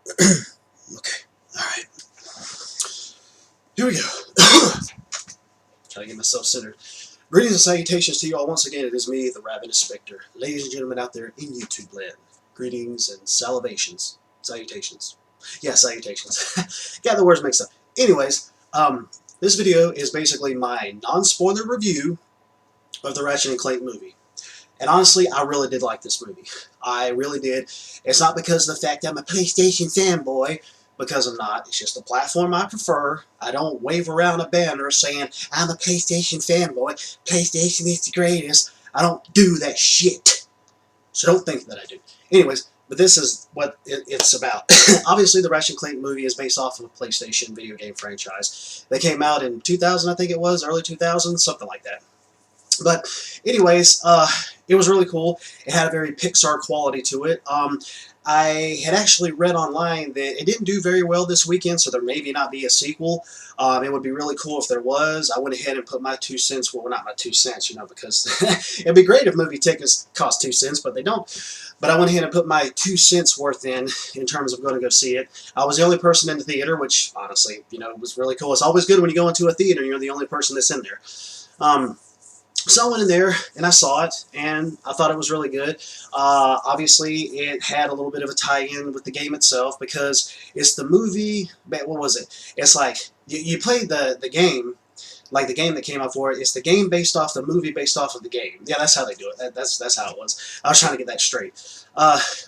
Okay, alright. Here we go. Trying to get myself centered. Greetings and salutations to you all. Once again, it is me, the Ravenous Spectre. Ladies and gentlemen out there in YouTube land. Greetings and salivations. Salutations. Yeah, salutations. Got the words mixed up. Anyways, this video is basically my non-spoiler review of the Ratchet and Clank movie. And honestly, I really did like this movie. I really did. It's not because of the fact that I'm a PlayStation fanboy, because I'm not. It's just the platform I prefer. I don't wave around a banner saying, I'm a PlayStation fanboy. PlayStation is the greatest. I don't do that shit. So don't think that I do. Anyways, but this is what it's about. Obviously, the Ratchet and Clank movie is based off of a PlayStation video game franchise. They came out in 2000, I think it was, early 2000s, something like that. But anyways, it was really cool. It had a very Pixar quality to it. I had actually read online that it didn't do very well this weekend, so there may not be a sequel. It would be really cool if there was. I went ahead and put my 2 cents, well, not my 2 cents, you know, because it'd be great if movie tickets cost 2 cents, but they don't. But I went ahead and put my 2 cents worth in terms of going to go see it. I was the only person in the theater, which honestly, you know, was really cool. It's always good when you go into a theater and you're the only person that's in there. So I went in there and I saw it, and I thought it was really good. Obviously, it had a little bit of a tie-in with the game itself because it's the movie. What was it? It's like you play the game, like the game that came out for it. It's the game based off the movie based off of the game. Yeah, that's how they do it. That's how it was. I was trying to get that straight.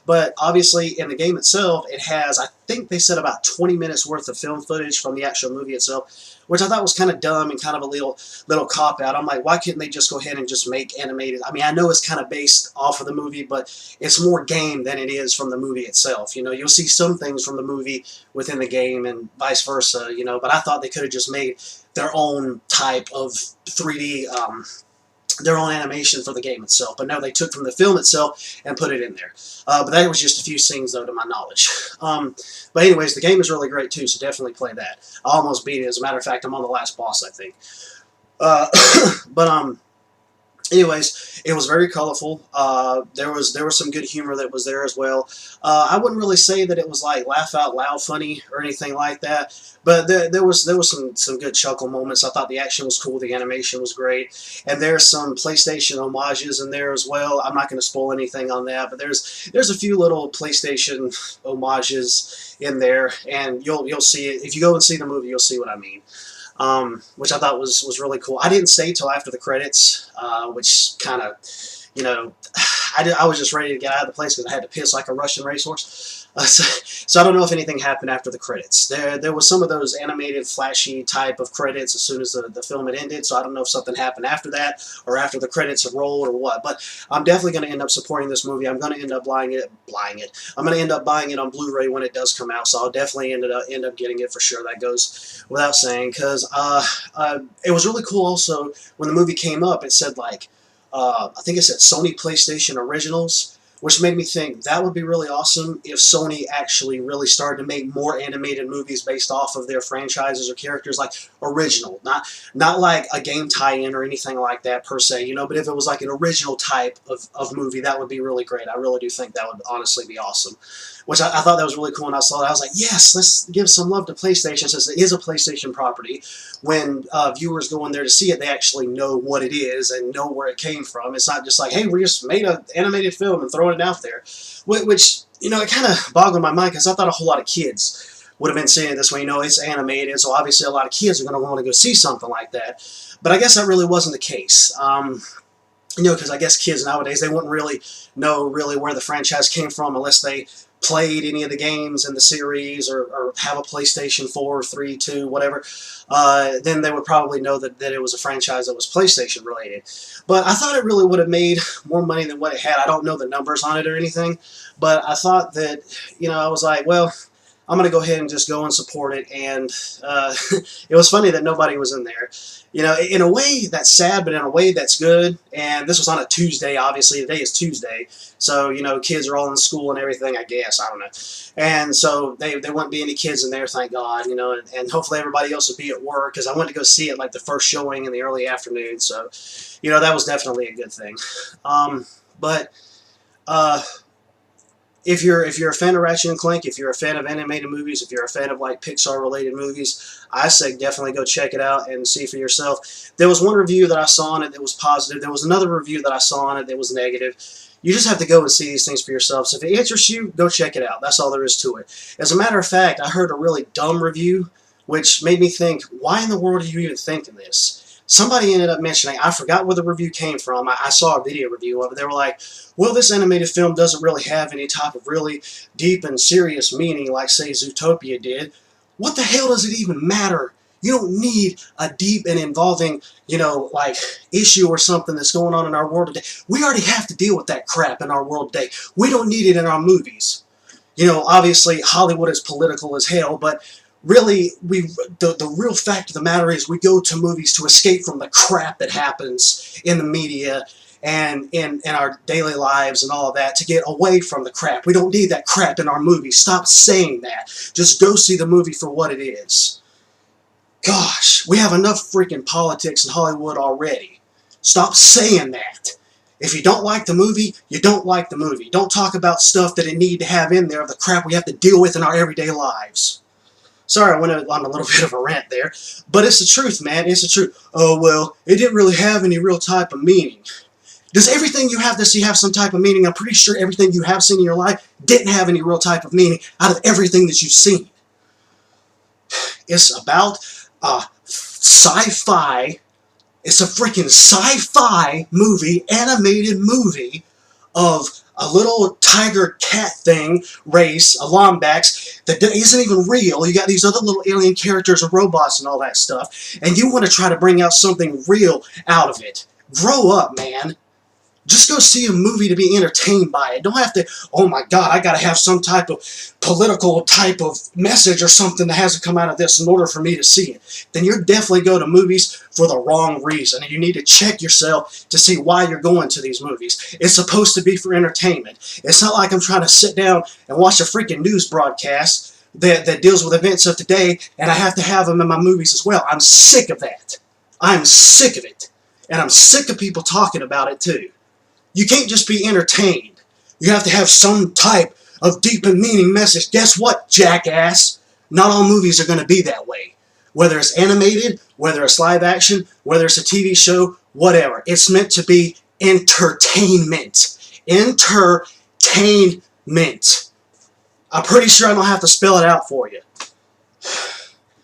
But obviously, in the game itself, it has, I think they said, about 20 minutes worth of film footage from the actual movie itself, which I thought was kind of dumb and kind of a little cop-out. I'm like, why couldn't they just go ahead and just make animated? I mean, I know it's kind of based off of the movie, but it's more game than it is from the movie itself. You know, you'll see some things from the movie within the game and vice versa, you know, but I thought they could have just made their own type of 3D, their own animation for the game itself. But no, they took from the film itself and put it in there. But that was just a few scenes, though, to my knowledge. But anyways, the game is really great, too, so definitely play that. I almost beat it. As a matter of fact, I'm on the last boss, I think. But anyways, it was very colorful. There was some good humor that was there as well. I wouldn't really say that it was like laugh out loud funny or anything like that, but there was some good chuckle moments. I thought the action was cool, the animation was great, and there's some PlayStation homages in there as well. I'm not going to spoil anything on that, but there's a few little PlayStation homages in there, and you'll see it if you go and see the movie. You'll see what I mean. Which I thought was really cool. I didn't stay till after the credits, which kind of, you know, I was just ready to get out of the place because I had to piss like a Russian racehorse. So I don't know if anything happened after the credits. There was some of those animated, flashy type of credits as soon as the film had ended, so I don't know if something happened after that or after the credits had rolled or what. But I'm definitely going to end up supporting this movie. I'm going to end up buying it. I'm going to end up buying it on Blu-ray when it does come out, so I'll definitely end up getting it for sure. That goes without saying, because it was really cool also when the movie came up. It said like, I think it said Sony PlayStation Originals, which made me think that would be really awesome if Sony actually really started to make more animated movies based off of their franchises or characters, like original, not like a game tie-in or anything like that per se, you know, but if it was like an original type of movie, that would be really great. I really do think that would honestly be awesome, which I thought that was really cool, and I saw that. I was like, yes, let's give some love to PlayStation since it is a PlayStation property. When viewers go in there to see it, they actually know what it is and know where it came from. It's not just like, hey, we just made an animated film and throwing it out there. Which, you know, it kind of boggled my mind because I thought a whole lot of kids would have been seeing it this way. You know, it's animated, so obviously a lot of kids are going to want to go see something like that. But I guess that really wasn't the case. You know, because I guess kids nowadays, they wouldn't really know where the franchise came from unless they played any of the games in the series or have a PlayStation 4, 3, 2, whatever. Then they would probably know that it was a franchise that was PlayStation related. But I thought it really would have made more money than what it had. I don't know the numbers on it or anything, but I thought that, you know, I was like, well, I'm going to go ahead and just go and support it. And it was funny that nobody was in there. You know, in a way that's sad, but in a way that's good. And this was on a Tuesday, obviously. Today is Tuesday. So, you know, kids are all in school and everything, I guess. I don't know. And so there wouldn't be any kids in there, thank God, you know. And hopefully everybody else would be at work because I went to go see it like the first showing in the early afternoon. So, you know, that was definitely a good thing. But if you're a fan of Ratchet and Clank, if you're a fan of animated movies, if you're a fan of like Pixar related movies, I say definitely go check it out and see for yourself. There was one review that I saw on it that was positive. There was another review that I saw on it that was negative. You just have to go and see these things for yourself. So if it interests you, go check it out. That's all there is to it. As a matter of fact, I heard a really dumb review, which made me think, why in the world are you even thinking this? Somebody ended up mentioning, I forgot where the review came from. I saw a video review of it. They were like, well, this animated film doesn't really have any type of really deep and serious meaning like, say, Zootopia did. What the hell does it even matter? You don't need a deep and involving, you know, like, issue or something that's going on in our world today. We already have to deal with that crap in our world today. We don't need it in our movies. You know, obviously, Hollywood is political as hell, but really, the real fact of the matter is we go to movies to escape from the crap that happens in the media and in our daily lives and all of that, to get away from the crap. We don't need that crap in our movies. Stop saying that. Just go see the movie for what it is. Gosh, we have enough freaking politics in Hollywood already. Stop saying that. If you don't like the movie, you don't like the movie. Don't talk about stuff that it need to have in there, the crap we have to deal with in our everyday lives. Sorry, I went on a little bit of a rant there, but it's the truth, man. It's the truth. Oh, well, it didn't really have any real type of meaning. Does everything you have to see have some type of meaning? I'm pretty sure everything you have seen in your life didn't have any real type of meaning out of everything that you've seen. It's about sci-fi. It's a freaking sci-fi movie, animated movie of a little tiger cat thing race, a Lombax, that isn't even real. You got these other little alien characters and robots and all that stuff, and you want to try to bring out something real out of it. Grow up, man. Just go see a movie to be entertained by it. Don't have to, oh my God, I gotta have some type of political type of message or something that has to come out of this in order for me to see it. Then you're definitely go to movies for the wrong reason, and you need to check yourself to see why you're going to these movies. It's supposed to be for entertainment. It's not like I'm trying to sit down and watch a freaking news broadcast that deals with events of today, and I have to have them in my movies as well. I'm sick of that. I'm sick of it. And I'm sick of people talking about it too. You can't just be entertained. You have to have some type of deep and meaning message. Guess what, jackass? Not all movies are going to be that way. Whether it's animated, whether it's live action, whether it's a TV show, whatever. It's meant to be entertainment. Entertainment. I'm pretty sure I don't have to spell it out for you.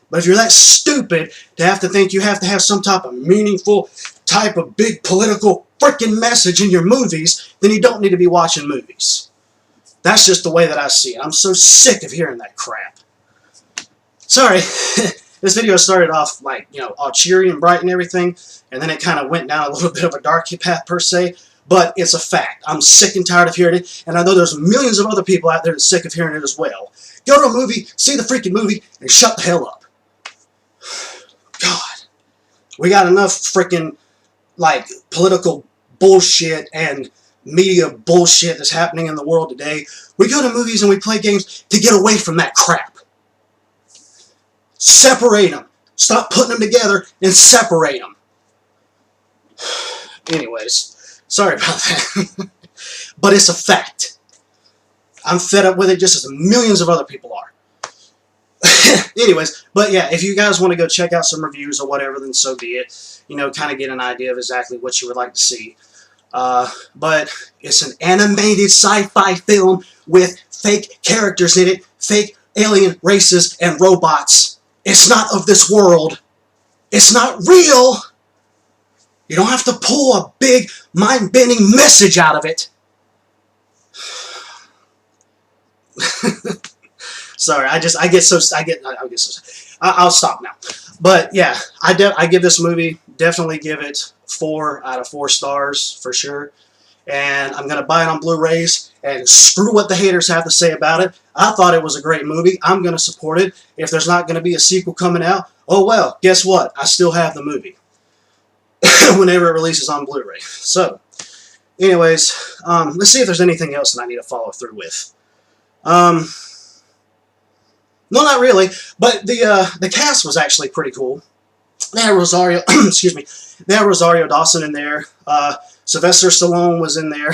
But if you're that stupid to have to think you have to have some type of meaningful, type of big political freaking message in your movies, then you don't need to be watching movies. That's just the way that I see it. I'm so sick of hearing that crap. Sorry, this video started off like, you know, all cheery and bright and everything, and then it kind of went down a little bit of a dark path per se, but it's a fact. I'm sick and tired of hearing it, and I know there's millions of other people out there that's sick of hearing it as well. Go to a movie, see the freaking movie, and shut the hell up. God. We got enough freaking, like, political bullshit and media bullshit that's happening in the world today. We go to movies and we play games to get away from that crap. Separate them. Stop putting them together and separate them. Anyways, sorry about that. But it's a fact. I'm fed up with it just as millions of other people are. Anyways, but yeah, if you guys want to go check out some reviews or whatever, then so be it. You know, kind of get an idea of exactly what you would like to see. But it's an animated sci-fi film with fake characters in it, fake alien races and robots. It's not of this world. It's not real. You don't have to pull a big, mind-bending message out of it. Sorry, I'll stop now. But yeah, I give this movie, definitely give it 4 out of 4 stars for sure. And I'm gonna buy it on Blu-rays, and screw what the haters have to say about it. I thought it was a great movie. I'm gonna support it. If there's not gonna be a sequel coming out, oh well, guess what? I still have the movie whenever it releases on Blu-ray. So, anyways, let's see if there's anything else that I need to follow through with. No, not really, but the cast was actually pretty cool. They had Rosario, excuse me, they had Rosario Dawson in there. Sylvester Stallone was in there.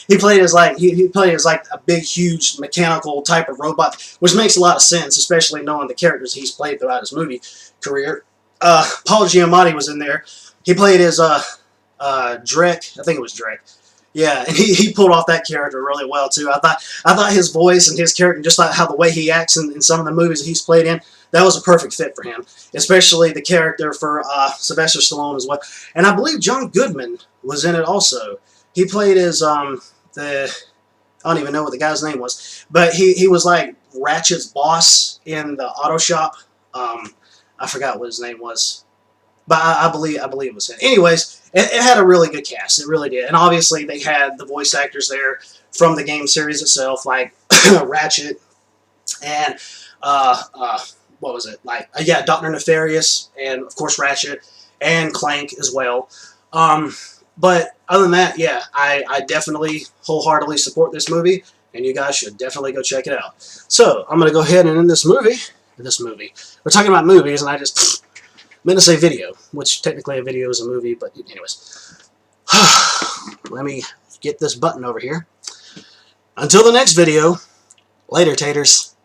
He played as like he played as like a big, huge mechanical type of robot, which makes a lot of sense, especially knowing the characters he's played throughout his movie career. Paul Giamatti was in there. He played as Drek. I think it was Drek. Yeah, and he pulled off that character really well too. I thought his voice and his character, just like how the way he acts in some of the movies that he's played in, that was a perfect fit for him. Especially the character for Sylvester Stallone as well. And I believe John Goodman was in it also. He played as I don't even know what the guy's name was, but he was like Ratchet's boss in the auto shop. I forgot what his name was. But I believe it was him. Anyways, it had a really good cast. It really did. And obviously they had the voice actors there from the game series itself, like Ratchet and what was it? Like yeah, Dr. Nefarious and of course Ratchet and Clank as well. But other than that, yeah, I definitely wholeheartedly support this movie, and you guys should definitely go check it out. So I'm gonna go ahead and end this movie. We're talking about movies, and I just meant to say video, which technically a video is a movie, but anyways. Let me get this button over here. Until the next video, later, taters.